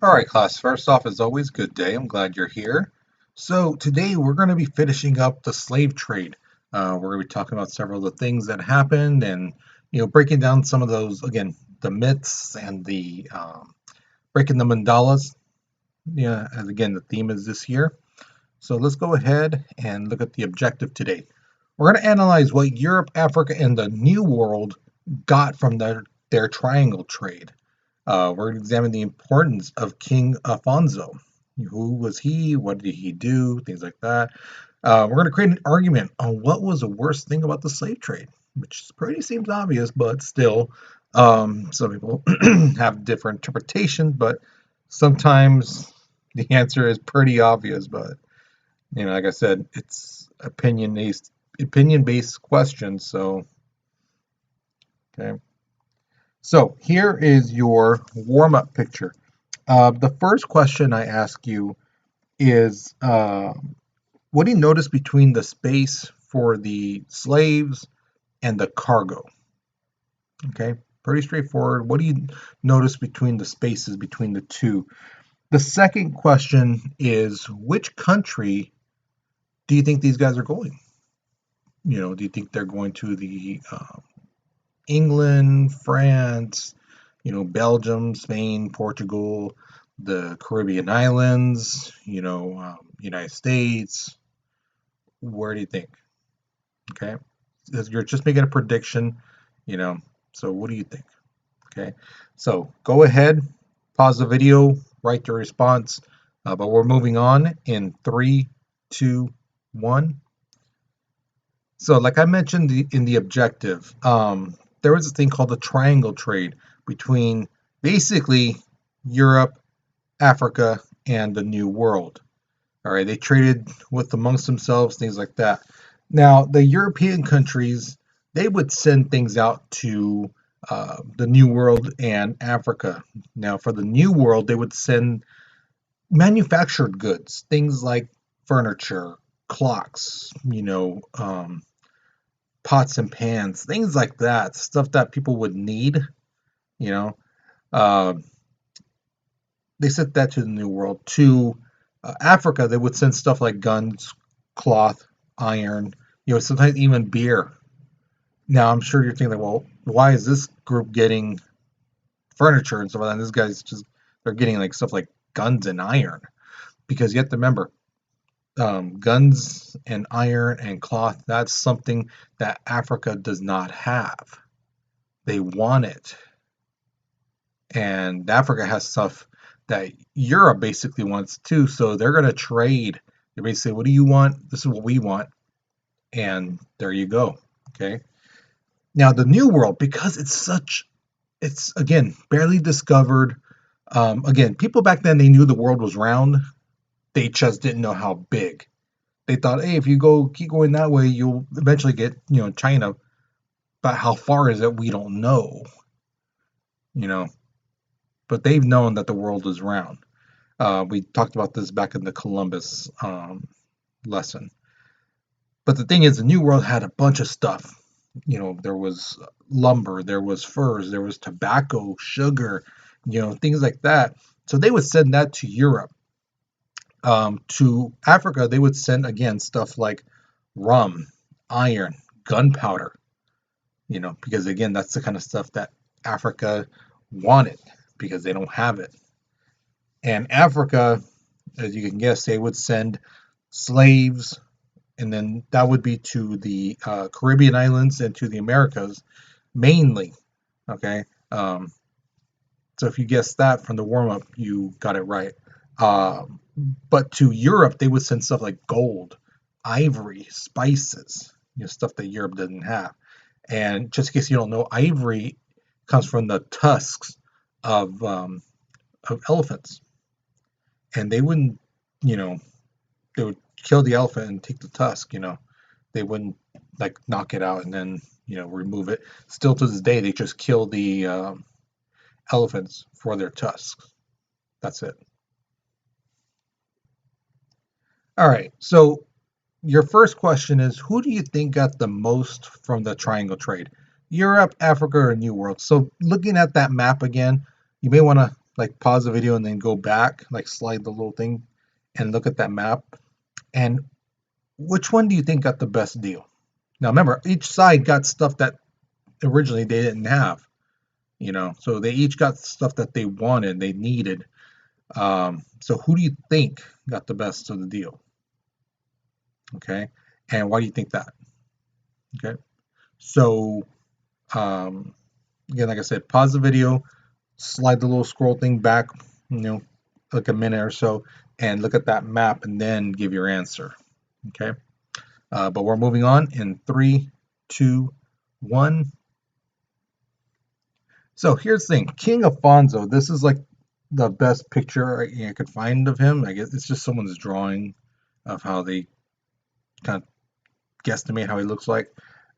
All right, class. First off, as always, good day. I'm glad you're here. So today we're going to be finishing up the slave trade. We're going to be talking about several of the things that happened, and breaking down some of those again, the myths and the breaking the mandalas. Yeah, as again, the theme is this year. So let's go ahead and look at the objective today. We're going to analyze what Europe, Africa, and the New World got from their triangle trade. We're going to examine the importance of King Afonso. Who was he? What did he do? Things like that. We're going to create an argument on what was the worst thing about the slave trade, which pretty seems obvious, but still, some people have different interpretations. But sometimes the answer is pretty obvious. But like I said, it's opinion based questions. So okay. So here is your warm-up picture. The first question I ask you is, what do you notice between the space for the slaves and the cargo? Okay, pretty straightforward. What do you notice between the spaces between the two? The second question is, which country do you think these guys are going? Do you think they're going to the England, France, Belgium, Spain, Portugal, the Caribbean islands, United States? Where do you think? Okay. You're just making a prediction, you know. So what do you think? Okay. So go ahead, pause the video, write your response. But we're moving on in three, two, one. So, like I mentioned in the objective, there was a thing called the triangle trade between basically Europe, Africa, and the New World. All right, they traded with amongst themselves, things like that. Now, the European countries, they would send things out to the New World and Africa. Now, for the New World, they would send manufactured goods, things like furniture, clocks, pots and pans, things like that, stuff that people would need, you know. Uh, they sent that to the New World. To Africa, they would send stuff like guns, cloth, iron, sometimes even beer. Now, I'm sure you're thinking, well, why is this group getting furniture and stuff like that? And this guy's just, they're getting like stuff like guns and iron. Because you have to remember, guns and iron and cloth, that's something that Africa does not have. They want it. And Africa has stuff that Europe basically wants too. So they're going to trade. They basically say, what do you want? This is what we want. And there you go. Okay. Now, the New World, because it's again, barely discovered. Again, people back then, they knew the world was round. They just didn't know how big. They thought, hey, if you keep going that way, you'll eventually get, China. But how far is it? We don't know. You know, but they've known that the world is round. We talked about this back in the Columbus lesson. But the thing is, the New World had a bunch of stuff. There was lumber, there was furs, there was tobacco, sugar, things like that. So they would send that to Europe. To Africa, they would send again stuff like rum, iron, gunpowder, because again, that's the kind of stuff that Africa wanted because they don't have it. And Africa, as you can guess, they would send slaves, and then that would be to the Caribbean islands and to the Americas mainly. Okay. So if you guessed that from the warm up, you got it right. But to Europe, they would send stuff like gold, ivory, spices, stuff that Europe didn't have. And just in case you don't know, ivory comes from the tusks of elephants, and they wouldn't, you know, they would kill the elephant and take the tusk. They wouldn't like knock it out and then remove it. Still to this day, they just kill the elephants for their tusks. That's it. All right. So your first question is, who do you think got the most from the triangle trade? Europe, Africa, or New World? So looking at that map again, you may want to like pause the video and then go back, like slide the little thing and look at that map. And which one do you think got the best deal? Now remember, each side got stuff that originally they didn't have, so they each got stuff that they wanted, they needed. So who do you think got the best of the deal? Okay, and why do you think that? Okay, so again, like I said, pause the video, slide the little scroll thing back, like a minute or so, and look at that map, and then give your answer. Okay, but we're moving on in 3, 2, 1. So here's the thing, King Afonso. This is like the best picture I could find of him. I guess it's just someone's drawing of how they kind of guesstimate how he looks like.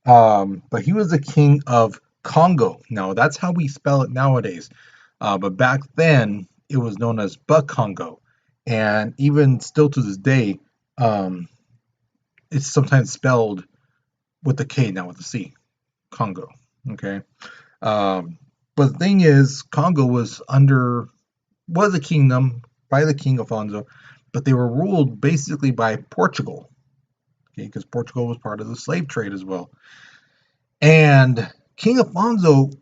But he was the king of Congo. Now that's how we spell it nowadays. But back then it was known as Congo, and even still to this day, it's sometimes spelled with the K, not with the C. Congo. Okay. But the thing is, Congo was a kingdom by the King Afonso, but they were ruled basically by Portugal. Okay, because Portugal was part of the slave trade as well. And King Afonso,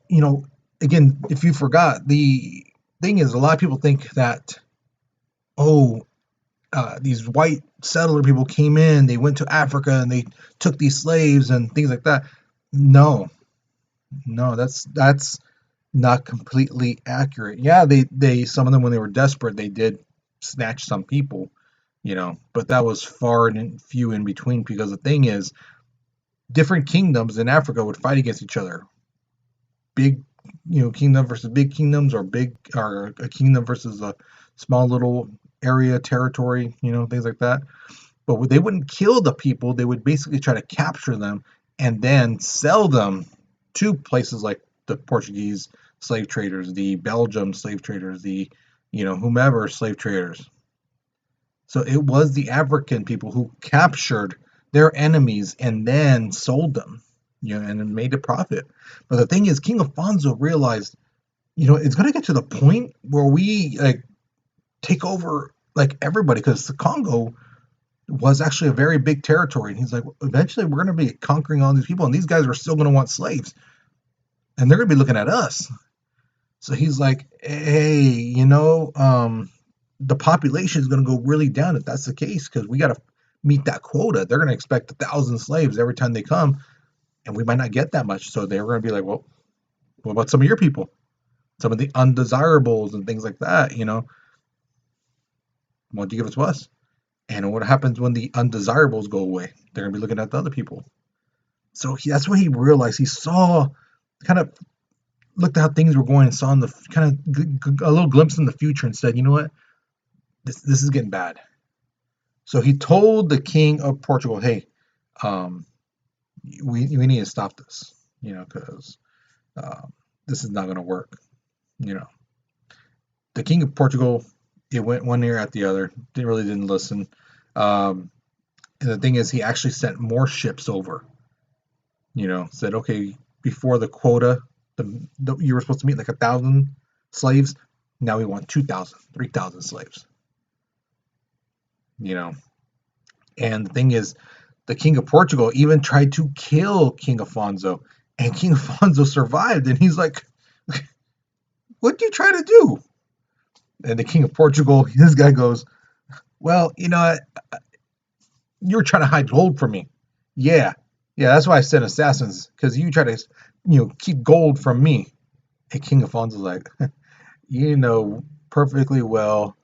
again, if you forgot, the thing is, a lot of people think that, oh, these white settler people came in, they went to Africa and they took these slaves and things like that. No, no, that's not completely accurate. Yeah, they some of them, when they were desperate, they did snatch some people, but that was far and few in between, because the thing is, different kingdoms in Africa would fight against each other. Big, kingdom versus big kingdoms, or a kingdom versus a small little area, territory, things like that. But they wouldn't kill the people. They would basically try to capture them and then sell them to places like the Portuguese slave traders, the Belgium slave traders, the, whomever slave traders. So it was the African people who captured their enemies and then sold them, and made a profit. But the thing is, King Afonso realized, it's going to get to the point where we like take over like everybody, because the Congo was actually a very big territory. And he's like, eventually we're going to be conquering all these people, and these guys are still going to want slaves, and they're going to be looking at us. So he's like, hey, the population is going to go really down if that's the case, because we got to meet that quota. They're going to expect 1,000 slaves every time they come, and we might not get that much. So they're going to be like, well, what about some of your people? Some of the undesirables and things like that, Why don't you give it to us? And what happens when the undesirables go away? They're going to be looking at the other people. So that's when he realized, he saw, kind of looked at how things were going, and saw in the kind of a little glimpse in the future, and said, you know what? This is getting bad. So he told the king of Portugal, hey, we need to stop this, because this is not going to work. The king of Portugal, it went one ear at the other. They really didn't listen. And the thing is, he actually sent more ships over. Said, okay, before the quota, you were supposed to meet like 1,000 slaves. Now we want 2,000, 3,000 slaves. And the thing is, the king of Portugal even tried to kill King Afonso, and King Afonso survived. And he's like, what did you try to do? And the king of Portugal, this guy goes, well, you were trying to hide gold from me. Yeah, that's why I sent assassins, because you try to, keep gold from me. And King Afonso's like, you know perfectly well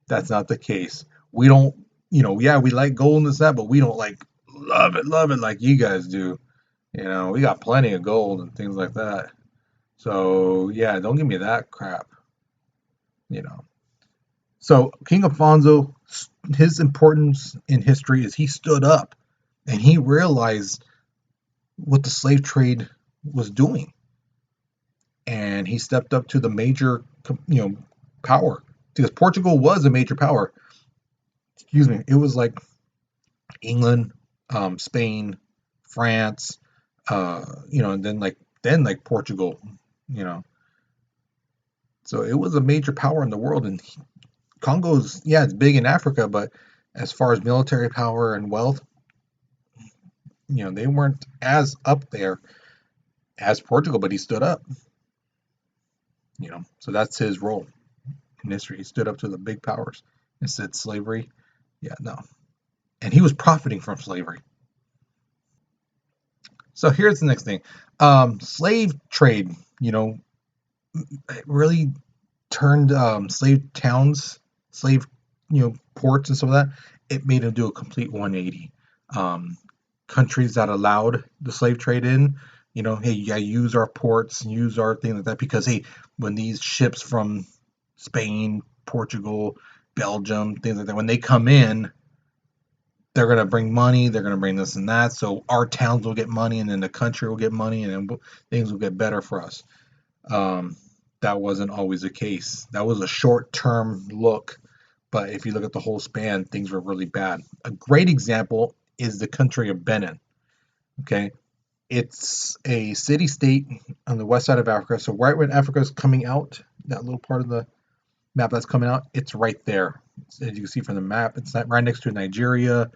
that's not the case. We don't, yeah, we like gold and this, that, but we don't like love it like you guys do. We got plenty of gold and things like that. So yeah, don't give me that crap. So King Afonso, his importance in history is he stood up and he realized what the slave trade was doing, and he stepped up to the major, power, because Portugal was a major power. Excuse me, it was like England, Spain, France, and then like Portugal, So it was a major power in the world. And Congo's, yeah, it's big in Africa, but as far as military power and wealth, they weren't as up there as Portugal, but he stood up, So that's his role in history. He stood up to the big powers and said slavery, yeah, no. And he was profiting from slavery. So here's the next thing. Slave trade, it really turned slave towns, slave, ports and some of that. It made them do a complete 180. Um, Countries that allowed the slave trade in, hey, yeah, use our ports, use our thing like that, because hey, when these ships from Spain, Portugal, Belgium, things like that, when they come in, they're going to bring money, they're going to bring this and that, so our towns will get money, and then the country will get money, and then things will get better for us. Um, that wasn't always the case. That was a short-term look, but if you look at the whole span, things were really bad. A great example is the country of Benin. Okay, it's a city-state on the west side of Africa. So right when Africa is coming out, that little part of the map that's coming out, it's right there. As you can see from the map, it's right next to Nigeria,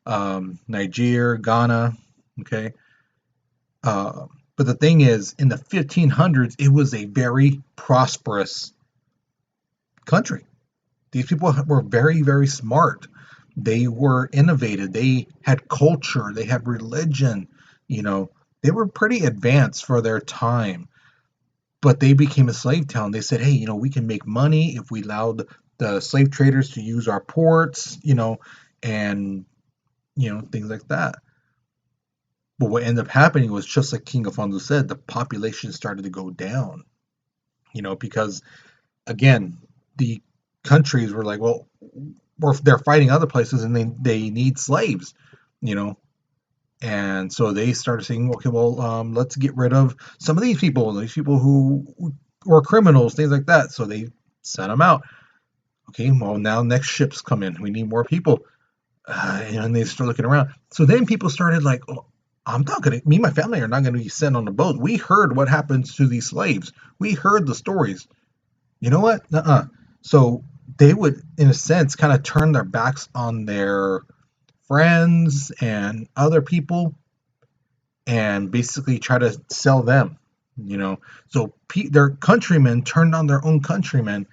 Niger, Ghana. Okay, but the thing is, in the 1500s, it was a very prosperous country. These people were very, very smart. They were innovative. They had culture. They had religion. You know, they were pretty advanced for their time. But they became a slave town. They said, hey, we can make money if we allowed the slave traders to use our ports, and, things like that. But what ended up happening was just like King Afonso said, the population started to go down, because again, the countries were like, well, or if they're fighting other places and they need slaves, you know, and so they started saying, okay, well, let's get rid of some of these people who were criminals, things like that. So they sent them out. Okay, well, now next ships come in. We need more people. And they start looking around. So then people started like, oh, me and my family are not going to be sent on the boat. We heard what happens to these slaves. We heard the stories. You know what? So they would, in a sense, kind of turn their backs on their friends and other people and basically try to sell them, So their countrymen turned on their own countrymen,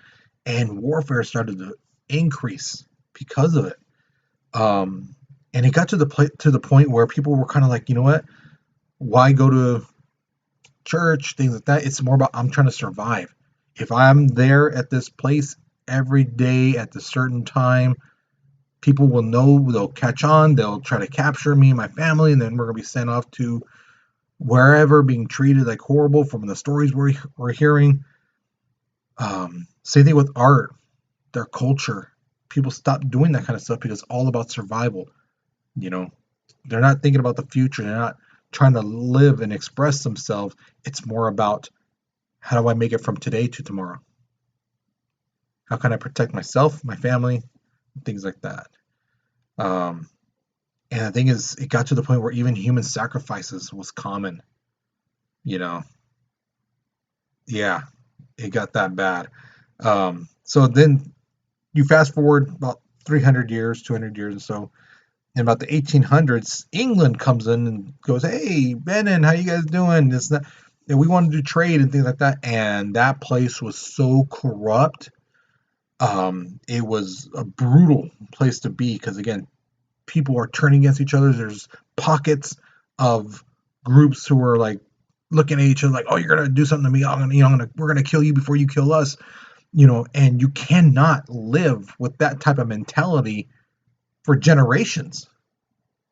and warfare started to increase because of it. And it got to the point where people were kind of like, you know what? Why go to church, things like that? It's more about I'm trying to survive. If I'm there at this place every day at a certain time, people will know, they'll catch on, they'll try to capture me and my family, and then we're going to be sent off to wherever, being treated like horrible from the stories we're hearing. Same thing with art, their culture. People stop doing that kind of stuff because it's all about survival. You know, they're not thinking about the future. They're not trying to live and express themselves. It's more about how do I make it from today to tomorrow? How can I protect myself, my family, things like that. Um, and the thing is, it got to the point where even human sacrifices was common. You know, yeah, it got that bad. So then you fast forward about 300 years, 200 years or so. In about the 1800s, England comes in and goes, "Hey, Benin, how you guys doing? This, that." And we want to do trade and things like that. And that place was so corrupt. It was a brutal place to be because again, people are turning against each other. There's pockets of groups who are like looking at each other like, "Oh, you're gonna do something to me. We're gonna kill you before you kill us." And you cannot live with that type of mentality for generations.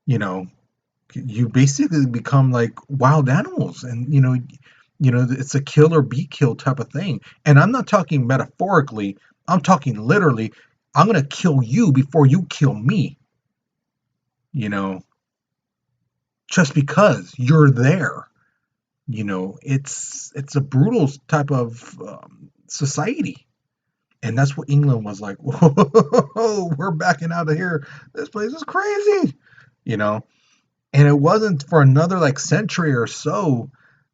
You know, you basically become like wild animals, and it's a kill or be killed type of thing. And I'm not talking metaphorically, I'm talking literally. I'm going to kill you before you kill me, you know, just because you're there. It's a brutal type of society. And that's what England was like. Whoa, we're backing out of here. This place is crazy, you know. And it wasn't for another like century or so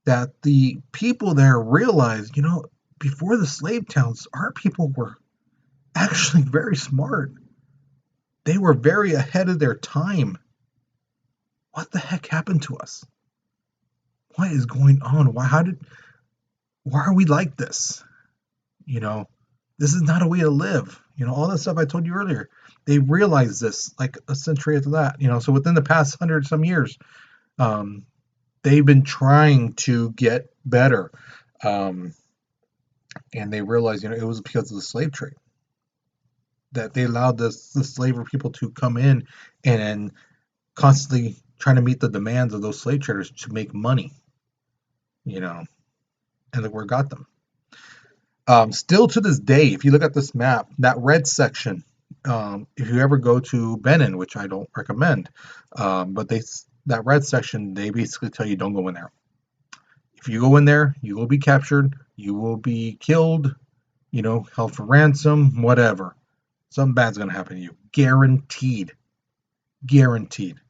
that the people there realized, before the slave towns, our people were actually very smart. They were very ahead of their time. What the heck happened to us? What is going on? Why are we like this? You know, this is not a way to live. All that stuff I told you earlier. They realized this like a century after that. So within the past 100 some years, um, they've been trying to get better. Um, and they realized, it was because of the slave trade that they allowed the slaver people to come in and constantly trying to meet the demands of those slave traders to make money, and the word got them. Still to this day, if you look at this map, that red section, if you ever go to Benin, which I don't recommend, but that red section, they basically tell you don't go in there. If you go in there, you will be captured, you will be killed, held for ransom, whatever. Something bad's going to happen to you. Guaranteed. Guaranteed.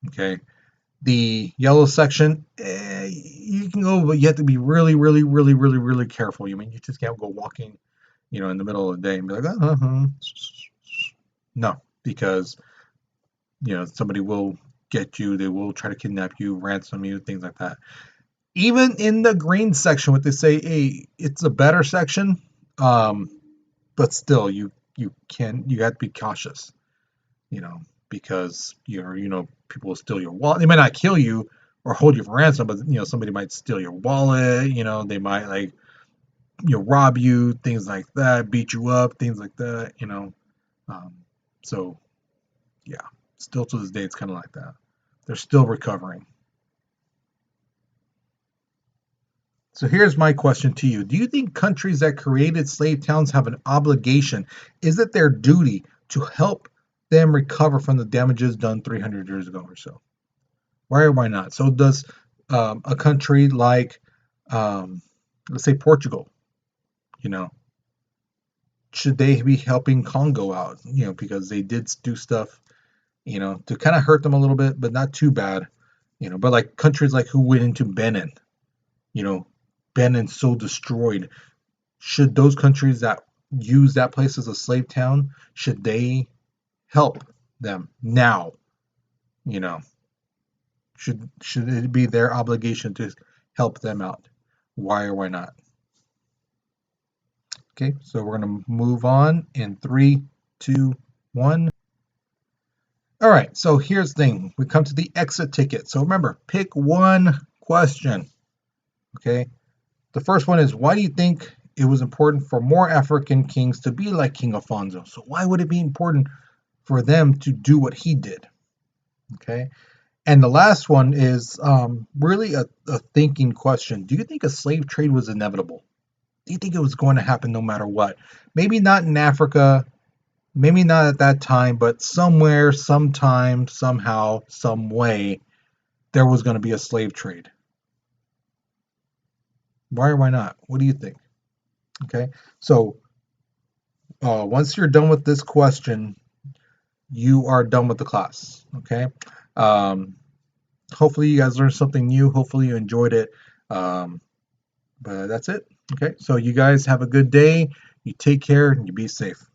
Okay. The yellow section, you can go, but you have to be really, really, really, really, really careful. You just can't go walking, in the middle of the day and be like, no, because, somebody will get you. They will try to kidnap you, ransom you, things like that. Even in the green section, what they say, hey, it's a better section, but still, you have to be cautious, because people will steal your wallet. They might not kill you or hold you for ransom, but somebody might steal your wallet. They might rob you, things like that, beat you up, things like that. So yeah, still to this day, it's kind of like that. They're still recovering. So here's my question to you. Do you think countries that created slave towns have an obligation? Is it their duty to help them recover from the damages done 300 years ago or so? Why or why not? So does a country like, let's say Portugal, you know, should they be helping Congo out? Because they did do stuff, to kind of hurt them a little bit, but not too bad. But like countries like who went into Benin, you know, Benin so destroyed. Should those countries that use that place as a slave town, should they help them now? You know, should it be their obligation to help them out? Why or why not? Okay, so we're going to move on in 3, 2, 1. All right, so here's the thing. We come to the exit ticket. So remember, pick one question. Okay, the first one is, why do you think it was important for more African kings to be like King Alfonso? So why would it be important for them to do what he did? Okay, and the last one is really a thinking question. Do you think a slave trade was inevitable? Do you think it was going to happen no matter what? Maybe not in Africa, maybe not at that time, but somewhere, sometime, somehow, some way, there was going to be a slave trade. Why or why not? What do you think? Okay, so once you're done with this question, you are done with the class. Okay, um, hopefully you guys learned something new. Hopefully you enjoyed it. But that's it. Okay, so you guys have a good day. You take care and you be safe.